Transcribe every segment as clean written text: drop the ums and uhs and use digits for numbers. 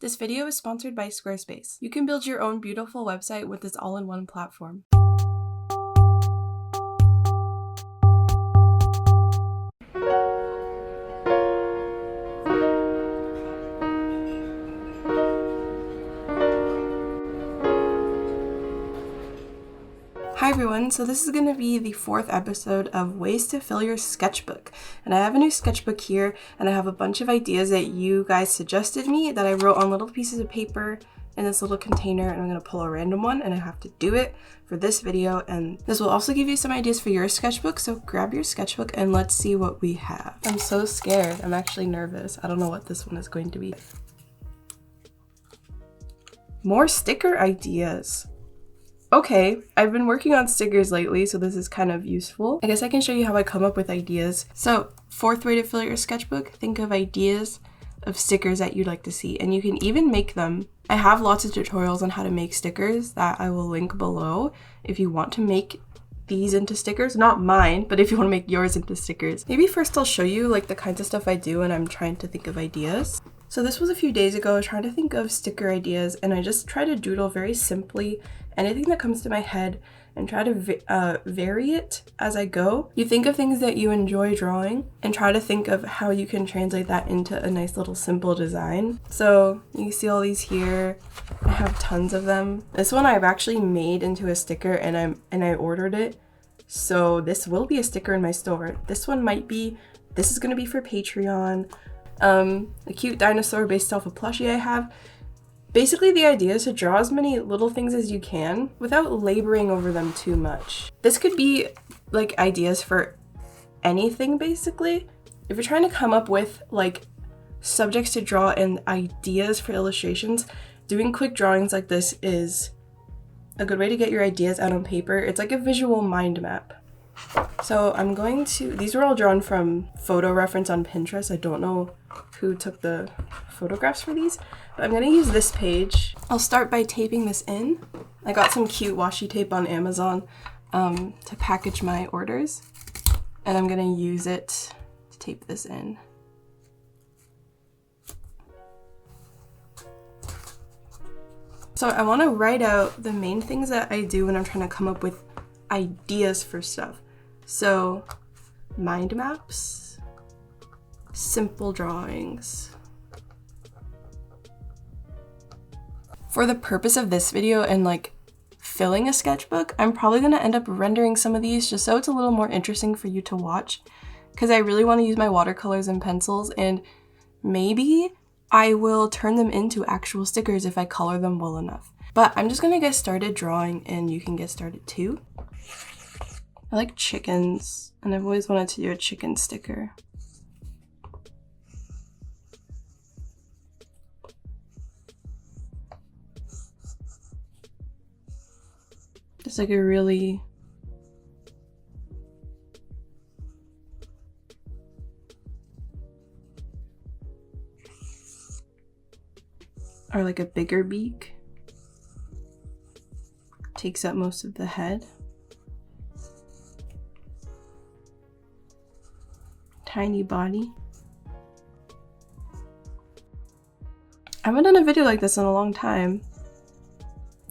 This video is sponsored by Squarespace. You can build your own beautiful website with this all-in-one platform. Hi everyone, so this is going to be the 4th episode of Ways to Fill Your Sketchbook. And I have a new sketchbook here, and I have a bunch of ideas that you guys suggested me that I wrote on little pieces of paper in this little container, and I'm going to pull a random one, and I have to do it for this video. And this will also give you some ideas for your sketchbook, so grab your sketchbook and let's see what we have. I'm so scared. I'm actually nervous. I don't know what this one is going to be. More sticker ideas. Okay, I've been working on stickers lately, so this is kind of useful. I guess I can show you how I come up with ideas. So, 4th way to fill your sketchbook, think of ideas of stickers that you'd like to see, and you can even make them. I have lots of tutorials on how to make stickers that I will link below if you want to make these into stickers. Not mine, but if you want to make yours into stickers. Maybe first I'll show you like the kinds of stuff I do when I'm trying to think of ideas. So this was a few days ago, trying to think of sticker ideas, and I just try to doodle very simply anything that comes to my head and try to vary it as I go. You think of things that you enjoy drawing and try to think of how you can translate that into a nice little simple design. So you see all these here. I have tons of them. This one I've actually made into a sticker, and I ordered it. So this will be a sticker in my store. This is gonna be for Patreon. A cute dinosaur based off a plushie I have. Basically, the idea is to draw as many little things as you can without laboring over them too much. This could be like ideas for anything, basically. If you're trying to come up with like subjects to draw and ideas for illustrations, doing quick drawings like this is a good way to get your ideas out on paper. It's like a visual mind map. So these were all drawn from photo reference on Pinterest. I don't know who took the photographs for these, but I'm gonna use this page. I'll start by taping this in. I got some cute washi tape on Amazon to package my orders, and I'm gonna use it to tape this in. So I wanna write out the main things that I do when I'm trying to come up with ideas for stuff. So, mind maps, simple drawings. For the purpose of this video and like filling a sketchbook, I'm probably gonna end up rendering some of these just so it's a little more interesting for you to watch, because I really want to use my watercolors and pencils, and maybe I will turn them into actual stickers if I color them well enough. But I'm just gonna get started drawing, and you can get started too. I like chickens, and I've always wanted to do a chicken sticker. Just like a really or like a bigger beak. Takes up most of the head. Tiny body. I haven't done a video like this in a long time.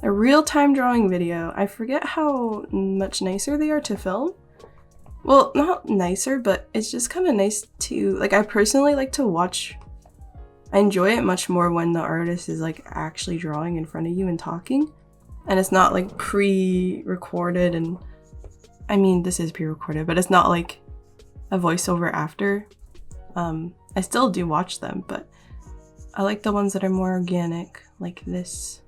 A real-time drawing video. I forget how much nicer they are to film. Well, not nicer, but it's just kind of nice to, like, I personally like to watch. I enjoy it much more when the artist is like actually drawing in front of you and talking, and it's not like pre-recorded. And I mean, this is pre-recorded, but it's not like a voiceover after. I still do watch them, but I like the ones that are more organic, like this.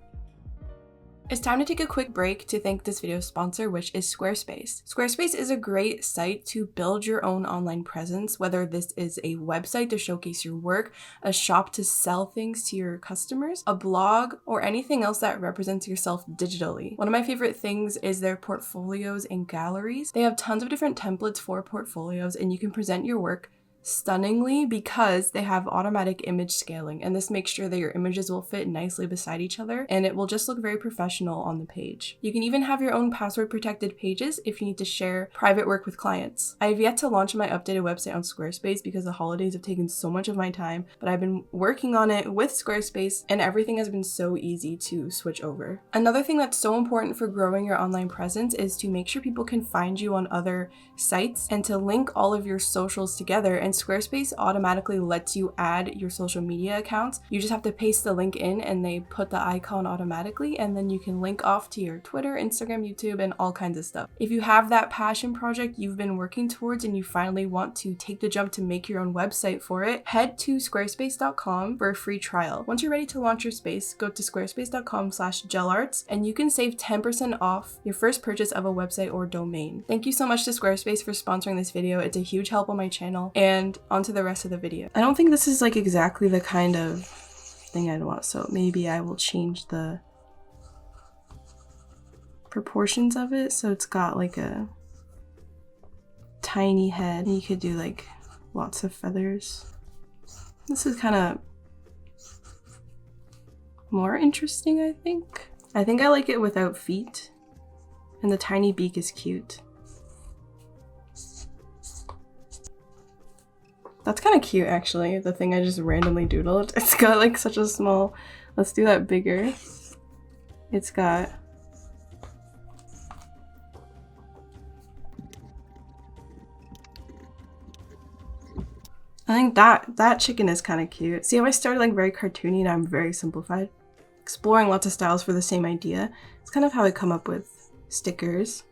It's time to take a quick break to thank this video's sponsor, which is Squarespace. Squarespace is a great site to build your own online presence, whether this is a website to showcase your work, a shop to sell things to your customers, a blog, or anything else that represents yourself digitally. One of my favorite things is their portfolios and galleries. They have tons of different templates for portfolios, and you can present your work stunningly because they have automatic image scaling, and this makes sure that your images will fit nicely beside each other and it will just look very professional on the page. You can even have your own password protected pages if you need to share private work with clients. I have yet to launch my updated website on Squarespace because the holidays have taken so much of my time, but I've been working on it with Squarespace and everything has been so easy to switch over. Another thing that's so important for growing your online presence is to make sure people can find you on other sites and to link all of your socials together, and Squarespace automatically lets you add your social media accounts. You just have to paste the link in and they put the icon automatically, and then you can link off to your Twitter, Instagram, YouTube, and all kinds of stuff. If you have that passion project you've been working towards and you finally want to take the jump to make your own website for it, head to squarespace.com for a free trial. Once you're ready to launch your space, go to squarespace.com/JelArts and you can save 10% off your first purchase of a website or domain. Thank you so much to Squarespace for sponsoring this video. It's a huge help on my channel, and on to the rest of the video. I don't think this is like exactly the kind of thing I'd want, so maybe I will change the proportions of it so it's got like a tiny head. You could do like lots of feathers. This is kind of more interesting, I think. I think I like it without feet, and the tiny beak is cute. That's kind of cute, actually, the thing I just randomly doodled. It's got like such a small, let's do that bigger. It's got I think that chicken is kind of cute. See how I started like very cartoony and I'm very simplified? Exploring lots of styles for the same idea. It's kind of how I come up with stickers.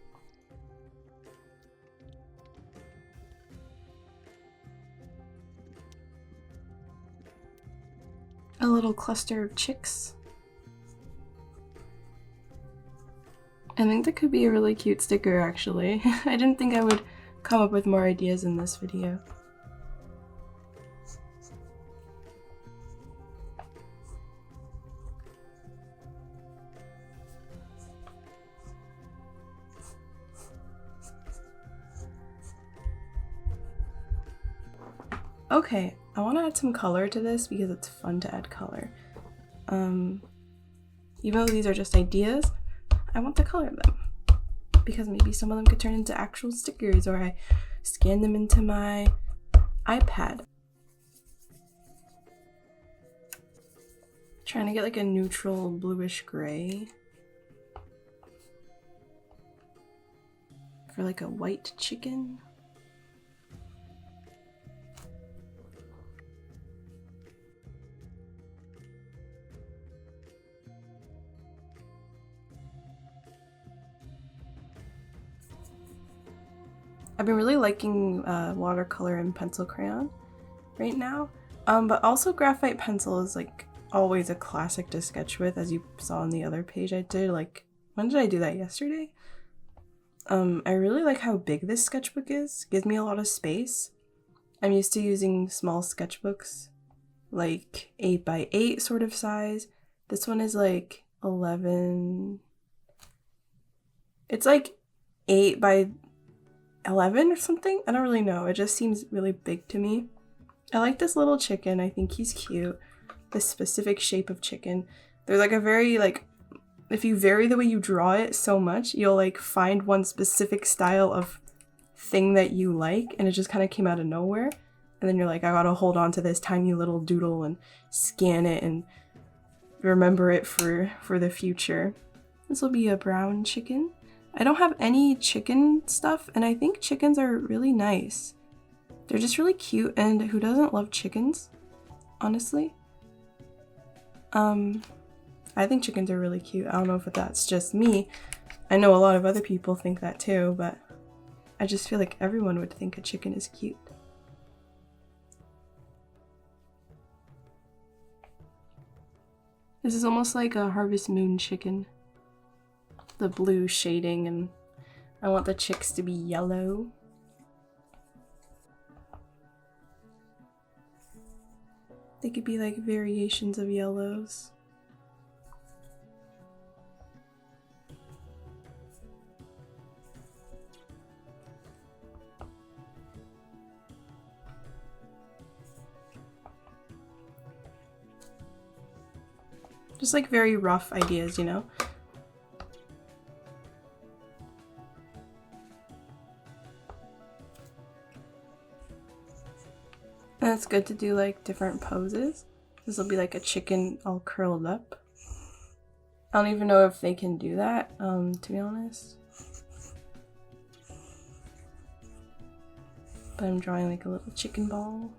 A little cluster of chicks. I think that could be a really cute sticker, actually. I didn't think I would come up with more ideas in this video. Okay, I want to add some color to this because it's fun to add color. Even though these are just ideas, I want to color them because maybe some of them could turn into actual stickers, or I scan them into my iPad. Trying to get like a neutral bluish gray for like a white chicken. I've been really liking watercolor and pencil crayon right now, but also graphite pencil is like always a classic to sketch with, as you saw on the other page I did. Like, when did I do that? Yesterday? I really like how big this sketchbook is. Gives me a lot of space. I'm used to using small sketchbooks, like 8x8 sort of size. This one is like 11. It's like 8 by 11 or something? I don't really know. It just seems really big to me. I like this little chicken. I think he's cute. This specific shape of chicken. There's like a very like, if you vary the way you draw it so much, you'll like find one specific style of thing that you like, and it just kind of came out of nowhere. And then you're like, I gotta hold on to this tiny little doodle and scan it and remember it for the future. This will be a brown chicken. I don't have any chicken stuff, and I think chickens are really nice. They're just really cute, and who doesn't love chickens, honestly? I think chickens are really cute. I don't know if that's just me. I know a lot of other people think that too, but I just feel like everyone would think a chicken is cute. This is almost like a Harvest Moon chicken. The blue shading, and I want the chicks to be yellow. They could be like variations of yellows. Just like very rough ideas, you know? And it's good to do like different poses. This will be like a chicken all curled up. I don't even know if they can do that, to be honest. But I'm drawing like a little chicken ball.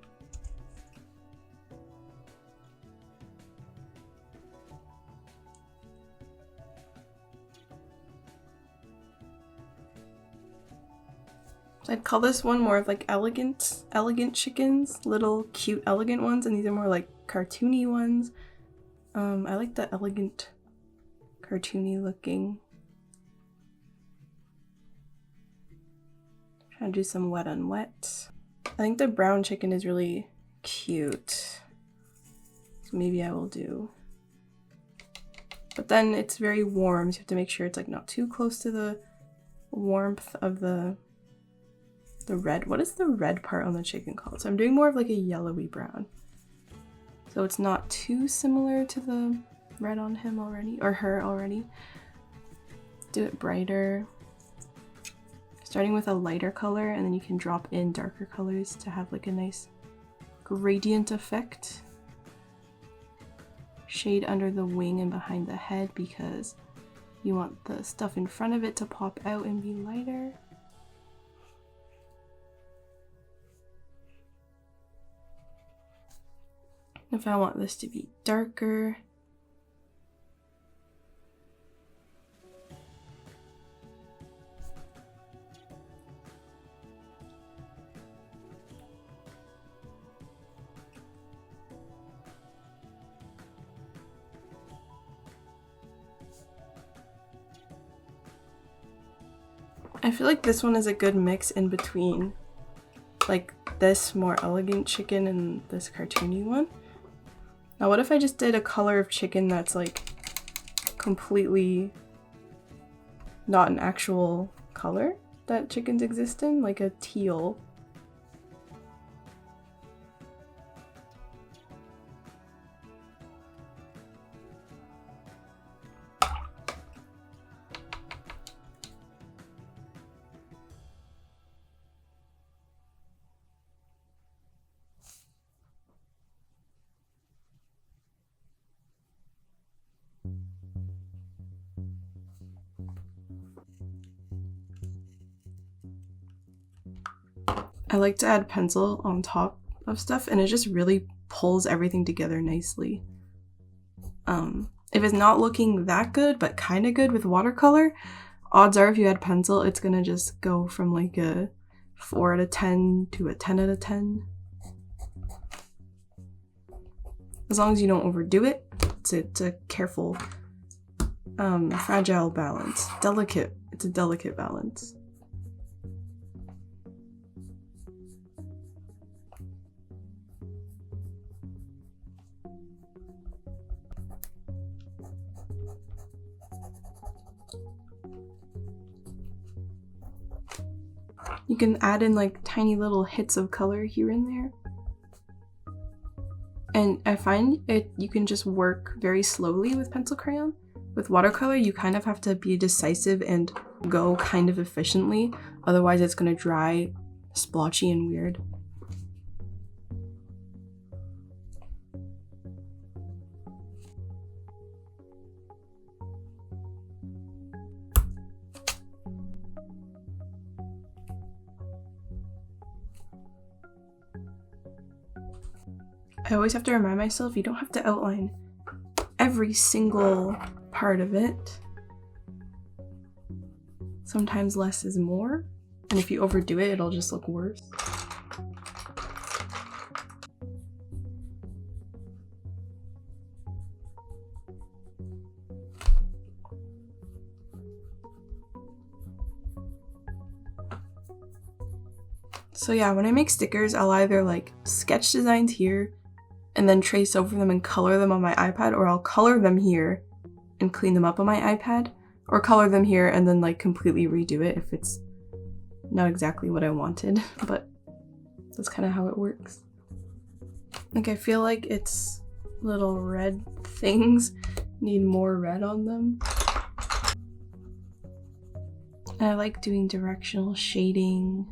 So I'd call this one more of like elegant chickens, little cute elegant ones, and these are more like cartoony ones. I like the elegant cartoony looking. Trying to do some wet on wet. I think the brown chicken is really cute, so maybe I will do. But then it's very warm, so you have to make sure it's like not too close to the warmth of the red. What is the red part on the chicken called? So I'm doing more of like a yellowy brown, so it's not too similar to the red on him already, or her already. Do it brighter, starting with a lighter color, and then you can drop in darker colors to have like a nice gradient effect. Shade under the wing and behind the head because you want the stuff in front of it to pop out and be lighter. If I want this to be darker, I feel like this one is a good mix in between like this more elegant chicken and this cartoony one. Now what if I just did a color of chicken that's like completely not an actual color that chickens exist in, like a teal? I like to add pencil on top of stuff, and it just really pulls everything together nicely. If it's not looking that good, but kind of good with watercolor, odds are if you add pencil, it's gonna just go from like a 4 out of 10 to a 10 out of 10. As long as you don't overdo it, it's a careful, fragile balance. It's a delicate balance. You can add in like tiny little hits of color here and there. And I find you can just work very slowly with pencil crayon. With watercolor, you kind of have to be decisive and go kind of efficiently. Otherwise it's gonna dry splotchy and weird. I always have to remind myself you don't have to outline every single part of it. Sometimes less is more, and if you overdo it, it'll just look worse. So yeah, when I make stickers, I'll either like sketch designs here and then trace over them and color them on my iPad, or I'll color them here and clean them up on my iPad, or color them here and then like completely redo it if it's not exactly what I wanted, but that's kind of how it works. Like I feel like it's little red things need more red on them. And I like doing directional shading.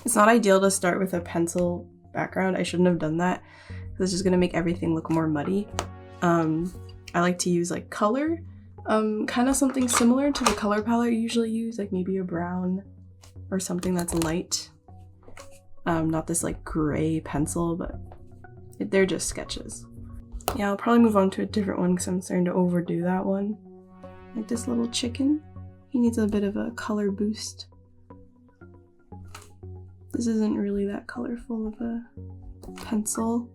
It's not ideal to start with a pencil background. I shouldn't have done that because it's just gonna make everything look more muddy. I like to use like color, kind of something similar to the color palette you usually use, like maybe a brown or something that's light. Not this like gray pencil, but they're just sketches. Yeah, I'll probably move on to a different one because I'm starting to overdo that one. Like this little chicken, he needs a bit of a color boost. This isn't really that colorful of a pencil,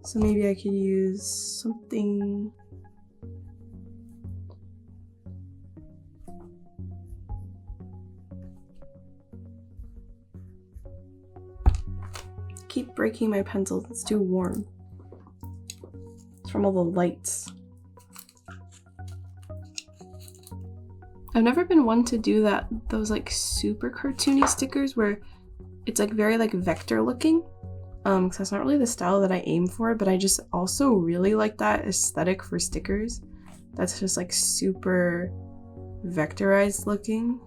so maybe I could use something. Keep breaking my pencils, it's too warm. It's from all the lights. I've never been one to do those like super cartoony stickers where it's like very like vector looking, because that's not really the style that I aim for, but I just also really like that aesthetic for stickers. That's just like super vectorized looking,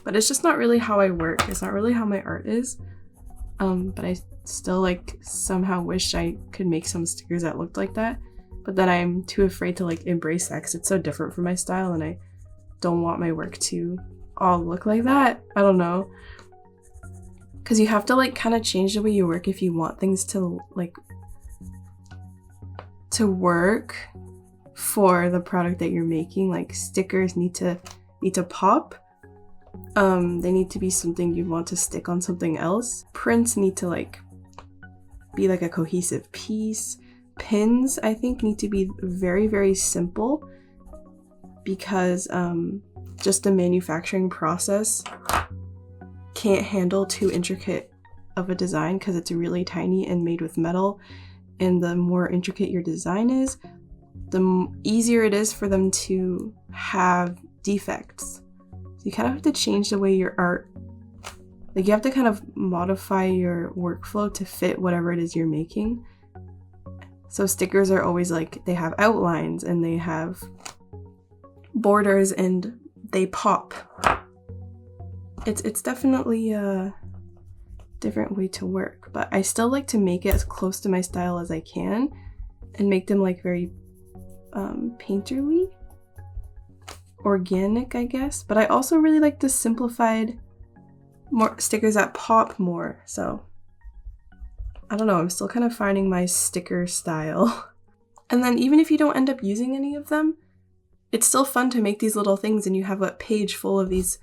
but it's just not really how I work. It's not really how my art is. But I still like somehow wish I could make some stickers that looked like that, but then I'm too afraid to like embrace that because it's so different from my style and I don't want my work to all look like that. I don't know. Because you have to like kind of change the way you work if you want things to like to work for the product that you're making. Like stickers need to pop. They need to be something you want to stick on something else. Prints need to like be like a cohesive piece. Pins, I think, need to be very, very simple because just the manufacturing process can't handle too intricate of a design because it's really tiny and made with metal, and the more intricate your design is, the easier it is for them to have defects. So you kind of have to change the way your art, like you have to kind of modify your workflow to fit whatever it is you're making. So stickers are always like, they have outlines and they have borders and they pop. It's definitely a different way to work, but I still like to make it as close to my style as I can and make them like very painterly, organic, I guess. But I also really like the simplified, more stickers that pop more. So I don't know, I'm still kind of finding my sticker style. And then even if you don't end up using any of them, it's still fun to make these little things and you have a page full of these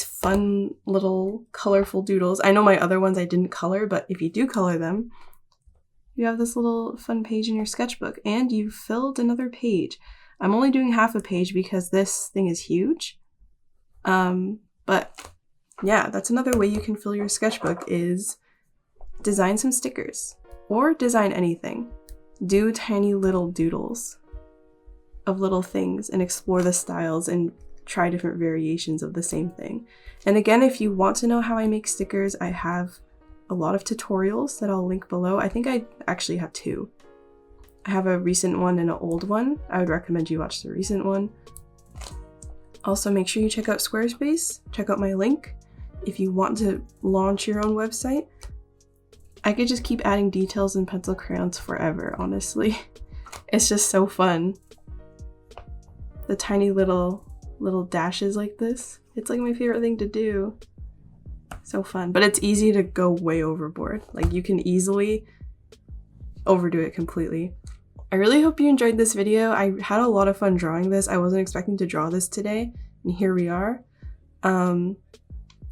fun little colorful doodles. I know my other ones I didn't color, but if you do color them, you have this little fun page in your sketchbook and you've filled another page. I'm only doing half a page because this thing is huge. But yeah, that's another way you can fill your sketchbook is design some stickers or design anything. Do tiny little doodles of little things and explore the styles and try different variations of the same thing. And again, if you want to know how I make stickers, I have a lot of tutorials that I'll link below. I think I actually have two. I have a recent one and an old one. I would recommend you watch the recent one. Also, make sure you check out Squarespace. Check out my link. If you want to launch your own website, I could just keep adding details and pencil crayons forever, honestly. It's just so fun. The tiny little dashes like this. It's like my favorite thing to do. So fun, but it's easy to go way overboard. Like you can easily overdo it completely. I really hope you enjoyed this video. I had a lot of fun drawing this. I wasn't expecting to draw this today, and here we are.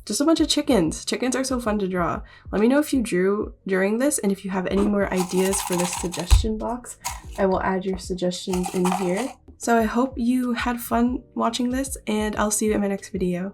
Just a bunch of chickens. Chickens are so fun to draw. Let me know if you drew during this, and if you have any more ideas for this suggestion box, I will add your suggestions in here. So I hope you had fun watching this, and I'll see you in my next video.